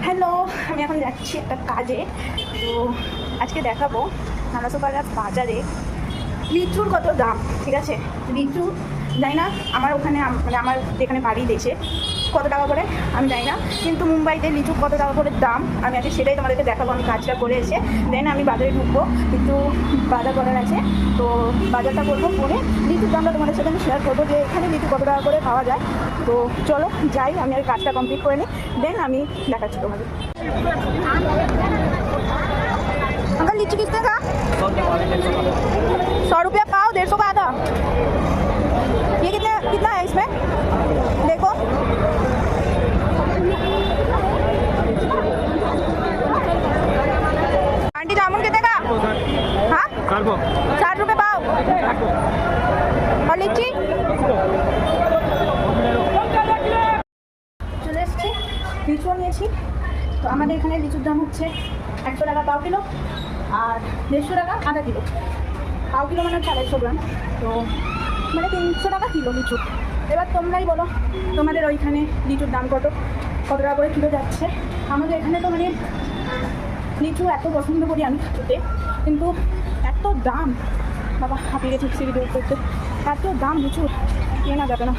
Hello, আমি এখন যাচ্ছি একটা কাজে। তো আজকে দেখাবো নালাসোপাড়া বাজারে লিচুর কত দাম। ঠিক আছে, লিচু জানি না আমার ওখানে মানে আমার যেখানে বাড়ি দেশে কত টাকা করে আমি জানি না, কিন্তু মুম্বাইতে লিচু কত টাকা করে দাম আমি আজকে সেটাই তোমাদেরকে দেখাবো। আমি কাজটা করে এসে দেন আমি বাজারে ঢুকবো, কিন্তু বাজার করার আছে। তো বাজারটা করবো ফোনে, লিচুর দামটা তোমাদের সাথে আমি শেয়ার করবো যে এখানে লিচু কত টাকা করে পাওয়া যায়। তো চলো যাই, আমি আর কাজটা কমপ্লিট করে নিই, দেন আমি দেখাচ্ছি তোমাদের। अंकल लीची कितने का? 100 रुपया पाव, 150 का आधा। ये कितना है इसमें देखो। आंटी जामुन कितने का? हाँ 60 रुपये पाव। और लीची চলে এসছি, লিচু নিয়েছি। তো আমাদের এখানে লিচুর দাম হচ্ছে 100 টাকা পাও কিলো আর 150 টাকা আধা কিলো। পাও কিলো মানে 450 গ্রাম, তো মানে 300 টাকা কিলো লিচু। এবার তোমরাই বলো তোমাদের ওইখানে লিচুর দাম কত টাকা করে কিলো যাচ্ছে। আমাদের এখানে তো মানে লিচু এত পছন্দ করি আমি খেতে, কিন্তু এত দাম, বাবা হাঁপিয়ে গেছি সিঁড়ি বের করতে, এত দাম লিচুর কেনা যাবে না।